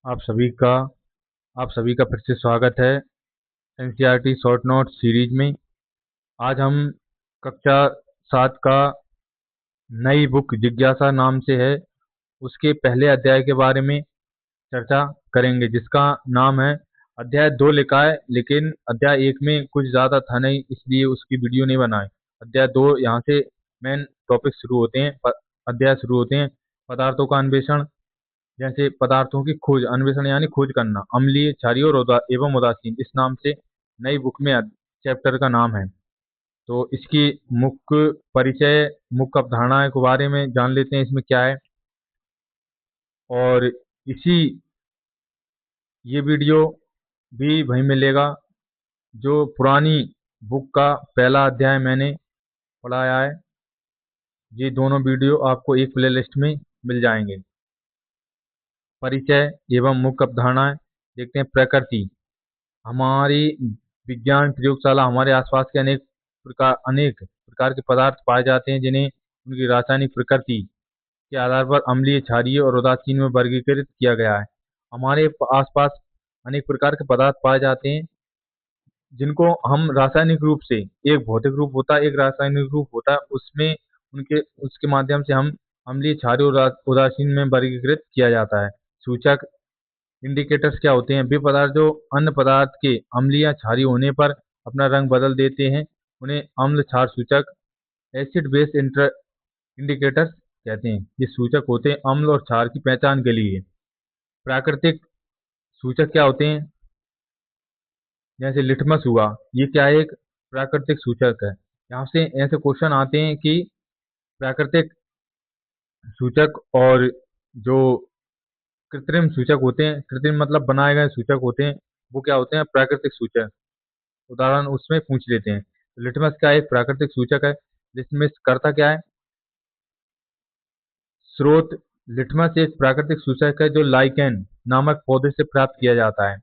आप सभी का आप सभी का फिर से स्वागत है एनसीईआरटी शॉर्ट नोट सीरीज में। आज हम कक्षा 7 का नई बुक जिज्ञासा नाम से है उसके पहले अध्याय के बारे में चर्चा करेंगे, जिसका नाम है अध्याय 2 लिखा है, लेकिन अध्याय 1 में कुछ ज़्यादा था नहीं, इसलिए उसकी वीडियो नहीं बनाई। अध्याय 2 यहाँ से मेन टॉपिक शुरू होते हैं, अध्याय शुरू होते हैं। पदार्थों का अन्वेषण, जैसे पदार्थों की खोज, अन्वेषण यानी खोज करना। अम्लीय, क्षारीय और एवं उदासीन, इस नाम से नई बुक में चैप्टर का नाम है। तो इसकी मुख्य परिचय, मुख्य अवधारणाएं के बारे में जान लेते हैं, इसमें क्या है। और इसी ये वीडियो भी वहीं मिलेगा जो पुरानी बुक का पहला अध्याय मैंने पढ़ाया है। ये दोनों वीडियो आपको एक प्लेलिस्ट में मिल जाएंगे। परिचय एवं मुख्य अवधारणाएं देखते हैं। प्रकृति, हमारी विज्ञान प्रयोगशाला, हमारे आसपास के अनेक प्रकार के पदार्थ पाए जाते हैं, जिन्हें उनकी रासायनिक प्रकृति के आधार पर अम्लीय, क्षारीय और उदासीन में वर्गीकृत किया गया है। हमारे आसपास अनेक प्रकार के पदार्थ पाए जाते हैं, जिनको हम रासायनिक रूप से, एक भौतिक रूप होता है, एक रासायनिक रूप होता है, उसमें उनके उसके माध्यम से हम अम्लीय, क्षारीय और उदासीन में वर्गीकृत किया जाता है। सूचक, इंडिकेटर्स क्या होते हैं? वे पदार्थ जो अन्य पदार्थ के अम्लीय या क्षारीय होने पर अपना रंग बदल देते हैं, उन्हें अम्ल क्षार सूचक, एसिड बेस इंडिकेटर्स कहते हैं। ये सूचक होते हैं अम्ल और क्षार की पहचान के लिए। प्राकृतिक सूचक क्या होते हैं? जैसे लिटमस हुआ, ये क्या है? एक प्राकृतिक सूचक है। यहाँ से ऐसे क्वेश्चन आते हैं कि प्राकृतिक सूचक और जो कृत्रिम सूचक होते हैं, कृत्रिम मतलब बनाए गए सूचक होते हैं, वो क्या होते हैं? प्राकृतिक सूचक। उदाहरण उसमें पूछ लेते हैं। लिटमस क्या है? एक प्राकृतिक सूचक है। लिटमस करता क्या है? स्रोत, लिटमस एक प्राकृतिक सूचक है जो लाइकेन नामक पौधे से प्राप्त किया जाता है।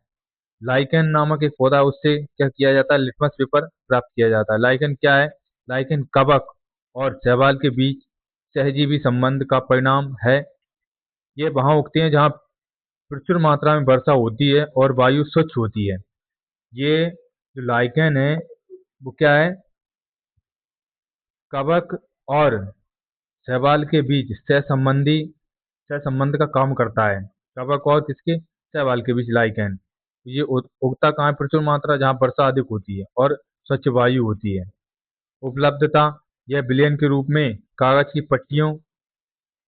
लाइकेन नामक एक पौधा, उससे क्या किया जाता है? लिटमस पेपर प्राप्त किया जाता है। लाइकेन क्या है? लाइकेन कवक और शैवाल के बीच सहजीवी संबंध का परिणाम है। ये वहां उगते हैं जहां प्रचुर मात्रा में वर्षा होती है और वायु स्वच्छ होती है। ये जो लाइकेन है वो क्या है? कवक और शैवाल के बीच सहसंबंध का काम करता है। कवक और किसके? शैवाल के बीच लाइकेन। ये उगता कहाँ है? प्रचुर मात्रा, जहाँ वर्षा अधिक होती है और स्वच्छ वायु होती है। उपलब्धता, यह विलयन के रूप में कागज की पट्टियों,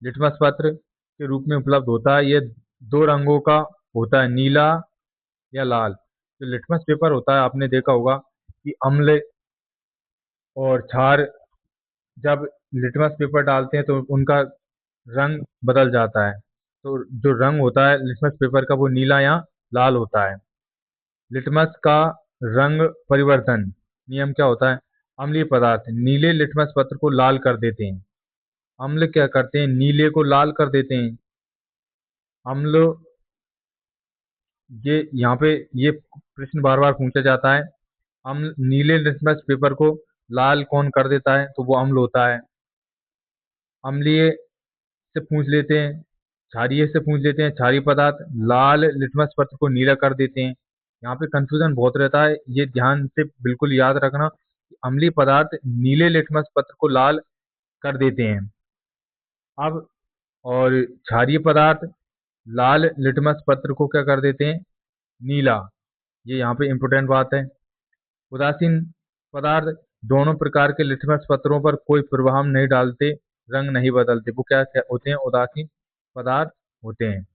लिटमस पत्र के रूप में उपलब्ध होता है। यह दो रंगों का होता है, नीला या लाल। जो लिटमस पेपर होता है, आपने देखा होगा कि अम्ल और क्षार जब लिटमस पेपर डालते हैं तो उनका रंग बदल जाता है। तो जो रंग होता है लिटमस पेपर का, वो नीला या लाल होता है। लिटमस का रंग परिवर्तन नियम क्या होता है? अम्लीय पदार्थ नीले लिटमस पत्र को लाल कर देते हैं। अम्ल क्या करते हैं? नीले को लाल कर देते हैं। अम्ल, ये यहाँ पे ये प्रश्न बार बार पूछा जाता है। अम्ल, नीले लिटमस पेपर को लाल कौन कर देता है? तो वो अम्ल होता है। अम्लीय से पूछ लेते हैं, क्षारीय से पूछ लेते हैं। क्षारीय पदार्थ लाल लिटमस पत्र को नीला कर देते हैं। यहाँ पे कंफ्यूजन बहुत रहता है, ये ध्यान से बिल्कुल याद रखना कि अम्लीय पदार्थ नीले लिटमस पत्र को लाल कर देते हैं। अब और क्षारीय पदार्थ लाल लिटमस पत्र को क्या कर देते हैं? नीला। ये यहाँ पे इंपोर्टेंट बात है। उदासीन पदार्थ दोनों प्रकार के लिटमस पत्रों पर कोई प्रभाव नहीं डालते, रंग नहीं बदलते, वो क्या क्या होते हैं? उदासीन पदार्थ होते हैं।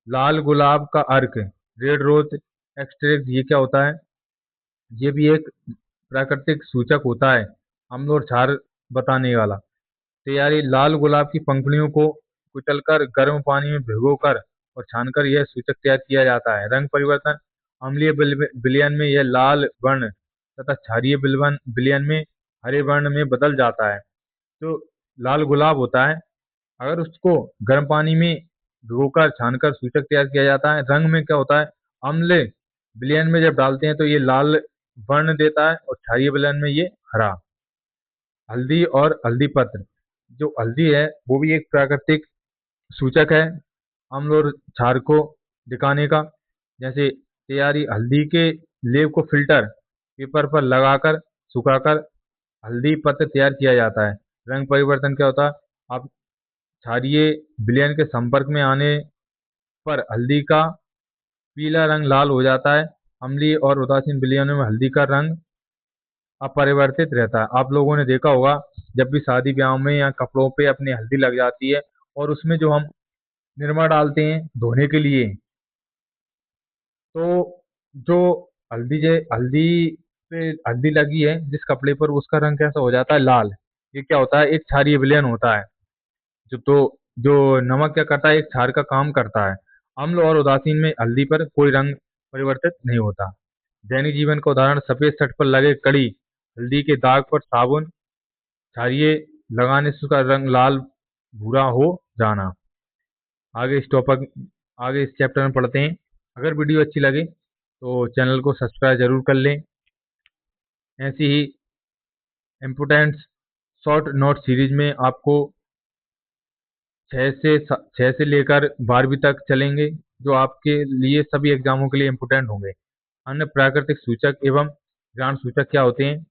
लाल गुलाब का अर्क, रेड रोज एक्सट्रैक्ट, ये क्या होता है? ये भी एक प्राकृतिक सूचक होता है, अम्ल और क्षार बताने वाला। तैयारी, लाल गुलाब की पंखुड़ियों को कुचलकर गर्म पानी में भिगोकर और छानकर यह सूचक तैयार किया जाता है। रंग परिवर्तन, अम्लीय विलयन में यह लाल वर्ण तथा क्षारीय विलयन में हरे वर्ण में बदल जाता है। तो लाल गुलाब होता है, अगर उसको गर्म पानी में भिगोकर छानकर सूचक तैयार किया जाता है। रंग में क्या होता है? अम्ल विलयन में जब डालते हैं तो ये लाल वर्ण देता है और क्षारीय विलयन में ये हरा। हल्दी और हल्दी पत्र, जो हल्दी है वो भी एक प्राकृतिक सूचक है, अम्ल और क्षार को दिखाने का। जैसे तैयारी, हल्दी के लेप को फिल्टर पेपर पर लगाकर सुखाकर हल्दी पत्र तैयार किया जाता है। रंग परिवर्तन क्या होता है? आप क्षारीय विलयन के संपर्क में आने पर हल्दी का पीला रंग लाल हो जाता है। अम्लीय और उदासीन विलयनों में हल्दी का रंग अपरिवर्तित रहता है। आप लोगों ने देखा होगा, जब भी शादी ब्याह में या कपड़ों पे अपनी हल्दी लग जाती है और उसमें जो हम निरमा डालते हैं धोने के लिए, तो जो हल्दी पे हल्दी लगी है जिस कपड़े पर, उसका रंग कैसा हो जाता है? लाल। ये क्या होता है? एक क्षारीय विलयन होता है। जो नमक क्या करता है? एक क्षार का काम करता है। अम्ल और उदासीन में हल्दी पर कोई रंग परिवर्तित नहीं होता। दैनिक जीवन का उदाहरण, सफेद शर्ट पर लगे कड़ी हल्दी के दाग पर साबुन क्षारीय लगाने से उसका रंग लाल भूरा हो जाना। आगे इस टॉपिक आगे इस चैप्टर में पढ़ते हैं। अगर वीडियो अच्छी लगे तो चैनल को सब्सक्राइब जरूर कर लें। ऐसी ही इम्पोर्टेंट शॉर्ट नोट सीरीज में आपको 6 से लेकर 12वीं तक चलेंगे, जो आपके लिए सभी एग्जामों के लिए इम्पोर्टेंट होंगे। अन्य प्राकृतिक सूचक एवं ग्रांड सूचक क्या होते हैं?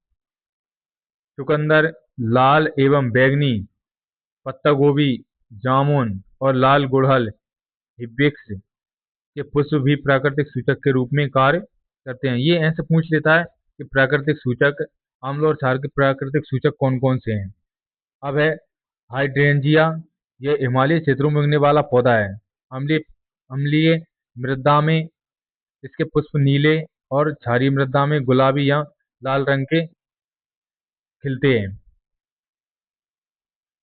चुकंदर, लाल एवं बैंगनी पत्ता गोभी, जामुन और लाल गुड़हल हिबिस्कस के पुष्प भी प्राकृतिक सूचक के रूप में कार्य करते हैं। ये ऐसे पूछ लेता है कि प्राकृतिक सूचक, अम्ल और क्षार के प्राकृतिक सूचक कौन कौन से हैं। अब है हाइड्रेंजिया। यह हिमालय क्षेत्रों में उगने वाला पौधा है। अम्लीय अम्लीय मृदा में इसके पुष्प नीले और क्षारीय मृदा में गुलाबी या लाल रंग के खिलते हैं।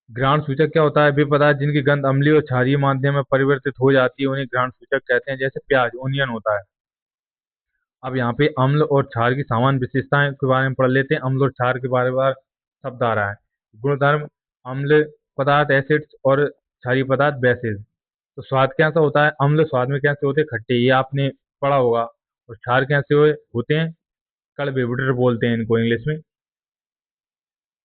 घ्राण सूचक क्या होता है? वे पदार्थ जिनकी गंध अम्लीय और क्षारीय माध्यम में परिवर्तित हो जाती है उन्हें घ्राण सूचक कहते हैं। जैसे प्याज, ओनियन होता है। अब यहाँ पे अम्ल और क्षार की सामान्य विशेषताएं के बारे में पढ़ लेते हैं। अम्ल और क्षार के बारे में शब्द आ रहा है। गुणधर्म, अम्ल पदार्थ एसिड्स और क्षारीय पदार्थ बेसिस। तो स्वाद कैसा होता है? अम्ल स्वाद में कैसे होते हैं? खट्टे, ये आपने पढ़ा होगा। और क्षार कैसे होते हैं? कड़वे, बिटर बोलते हैं इनको इंग्लिश में।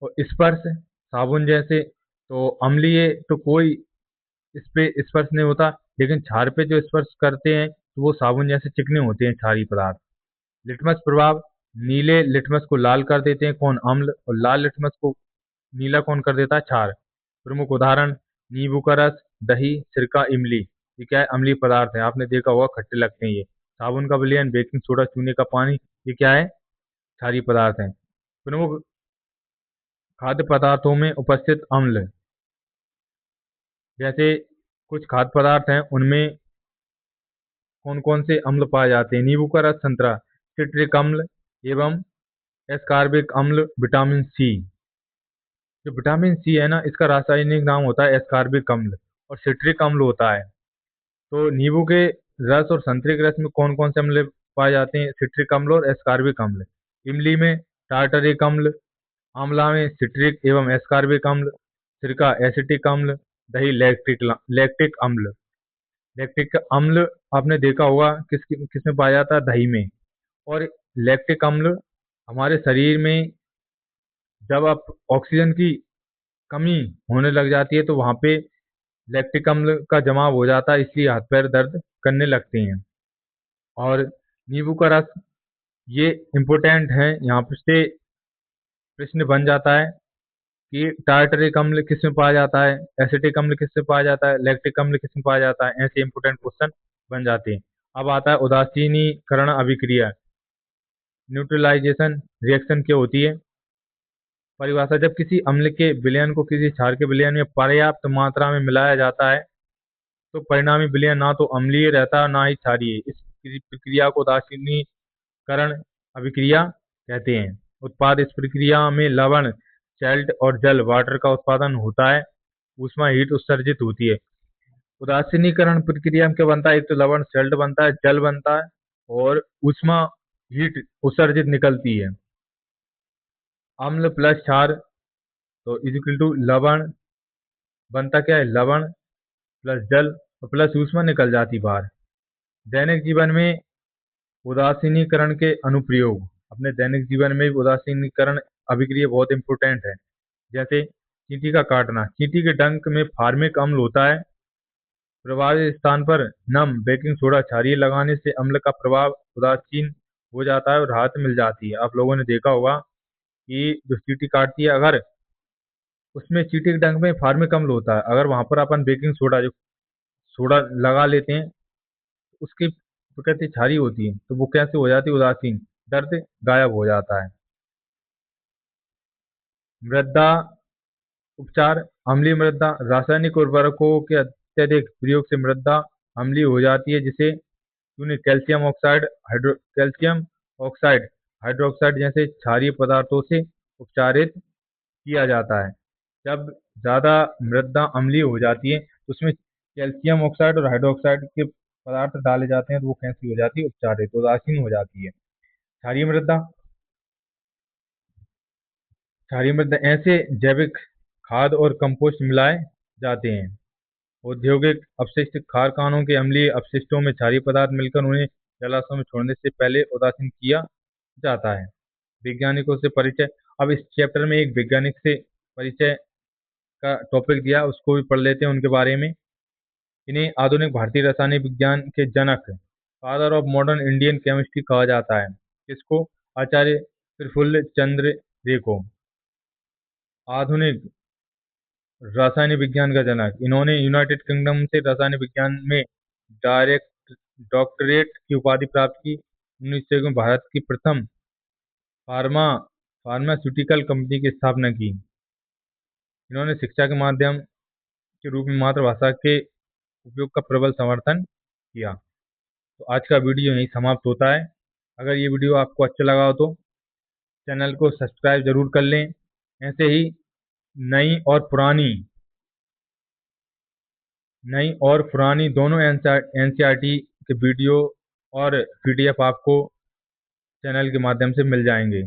और स्पर्श, साबुन जैसे। तो अम्लीय तो कोई इस पे स्पर्श नहीं होता, लेकिन क्षार पे जो स्पर्श करते हैं तो वो साबुन जैसे चिकने होते हैं क्षारीय पदार्थ। लिटमस प्रभाव, नीले लिटमस को लाल कर देते हैं कौन? अम्ल। और लाल लिटमस को नीला कौन कर देता है? क्षार। प्रमुख उदाहरण, नींबू का रस, दही, सिरका, इमली। ये क्या है? अम्लीय पदार्थ है, आपने देखा होगा, खट्टे लगते हैं ये। साबुन का विलयन, बेकिंग सोडा, चूने का पानी, ये क्या है? क्षारीय पदार्थ है। प्रमुख खाद्य पदार्थों में उपस्थित अम्ल, जैसे कुछ खाद्य पदार्थ हैं उनमें कौन कौन से अम्ल पाए जाते हैं? नींबू का रस, संतरा, सिट्रिक अम्ल एवं एस्कॉर्बिक अम्ल, विटामिन सी। जो विटामिन सी है ना, इसका रासायनिक नाम होता है एस्कॉर्बिक अम्ल और सिट्रिक अम्ल होता है। तो नींबू के रस और संतरे के रस में कौन कौन से अम्ल पाए जाते हैं? सिट्रिक अम्ल और एस्कॉर्बिक अम्ल। इमली में टार्टरिक अम्ल, आंवला में सिट्रिक एवं एस्कॉर्बिक अम्ल, सिरका एसिटिक अम्ल, दही लैक्टिक अम्ल। लैक्टिक अम्ल आपने देखा होगा किस में पाया जाता है? दही में। और लैक्टिक अम्ल हमारे शरीर में जब आप ऑक्सीजन की कमी होने लग जाती है तो वहां पे लैक्टिक अम्ल का जमाव हो जाता है, इसलिए हाथ पैर दर्द करने लगते हैं। और नींबू का रस, ये इम्पोर्टेंट है, यहाँ पे से प्रश्न बन जाता है कि टार्टरिक अम्ल किस में पाया जाता है, एसिटिक अम्ल किस में पाया जाता है, लैक्टिक अम्ल किस में पाया जाता है। ऐसे इंपोर्टेंट क्वेश्चन बन जाते हैं। अब आता है उदासीनीकरण अभिक्रिया, न्यूट्रलाइजेशन रिएक्शन क्या होती है? परिभाषा, जब किसी अम्ल के विलयन को किसी क्षार के विलयन में पर्याप्त मात्रा में मिलाया जाता है तो परिणामी विलयन ना तो अम्लीय रहता है ना ही क्षारीय। इस प्रक्रिया को उदासीनीकरण अभिक्रिया कहते हैं। उत्पाद, इस प्रक्रिया में लवण, सैल्ट और जल वाटर का उत्पादन होता है। ऊष्मा हीट उत्सर्जित होती है। उदासीनीकरण प्रक्रिया में क्या बनता है? एक तो लवण सैल्ट बनता है, जल बनता है और ऊष्मा हीट उत्सर्जित निकलती है। अम्ल प्लस क्षार तो इज इक्वल टू लवण, बनता क्या है? लवण प्लस जल और प्लस ऊष्मा निकल जाती बाहर। दैनिक जीवन में उदासीनीकरण के अनुप्रयोग, अपने दैनिक जीवन में उदासीनीकरण अभिक्रिया बहुत इंपॉर्टेंट है। जैसे चींटी का काटना, चींटी के डंक में फार्मिक अम्ल होता है प्रभावित स्थान पर नम बेकिंग सोडा क्षारीय लगाने से अम्ल का प्रभाव उदासीन हो जाता है और राहत मिल जाती है। आप लोगों ने देखा होगा कि जो चींटी काटती है, अगर उसमें चींटी के डंक में फार्मिक अम्ल होता है, अगर वहां पर अपन बेकिंग सोडा जो सोडा लगा लेते हैं, उसकी प्रकृति क्षारीय होती है, तो वो कैसे हो जाती है? उदासीन, दर्द गायब हो जाता है। मृदा उपचार। अम्लीय मृदा। रासायनिक उर्वरकों के अत्यधिक प्रयोग से मृदा अम्लीय हो जाती है, जिसे कैल्शियम ऑक्साइड हाइड्रोक्साइड जैसे क्षारीय पदार्थों से उपचारित किया जाता है। जब ज़्यादा मृदा अम्लीय हो जाती है तो उसमें कैल्शियम ऑक्साइड और हाइड्रोक्साइड के पदार्थ डाले जाते हैं, तो वो कैसी हो जाती है? उपचारित, उदासीन हो जाती है। क्षारीय मृदा। क्षारीय मृदा ऐसे जैविक खाद और कंपोस्ट मिलाए जाते हैं। औद्योगिक अपशिष्ट। कारखानों के अम्लीय अपशिष्टों में क्षारीय पदार्थ मिलकर उन्हें जलाशयों में छोड़ने से पहले उदासीन किया जाता है। वैज्ञानिकों से परिचय। अब इस चैप्टर में एक वैज्ञानिक से परिचय का टॉपिक दिया, उसको भी पढ़ लेते हैं उनके बारे में। इन्हें आधुनिक भारतीय रासायनिक विज्ञान के जनक, father of modern Indian chemistry कहा जाता है। इसको आचार्य प्रफुल्ल चंद्र रे को आधुनिक रासायनिक विज्ञान का जनक। इन्होंने यूनाइटेड किंगडम से रसायन विज्ञान में डायरेक्ट डॉक्टरेट की उपाधि प्राप्त की। 1900 में भारत की प्रथम फार्मा फार्मास्यूटिकल कंपनी की स्थापना की। इन्होंने शिक्षा के माध्यम के रूप में मातृभाषा के उपयोग का प्रबल समर्थन किया। तो आज का वीडियो यहीं समाप्त होता है। अगर ये वीडियो आपको अच्छा लगा हो तो चैनल को सब्सक्राइब जरूर कर लें। ऐसे ही नई और पुरानी दोनों एनसीईआरटी के वीडियो और पीडीएफ आपको चैनल के माध्यम से मिल जाएंगे।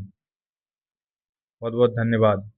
बहुत बहुत धन्यवाद।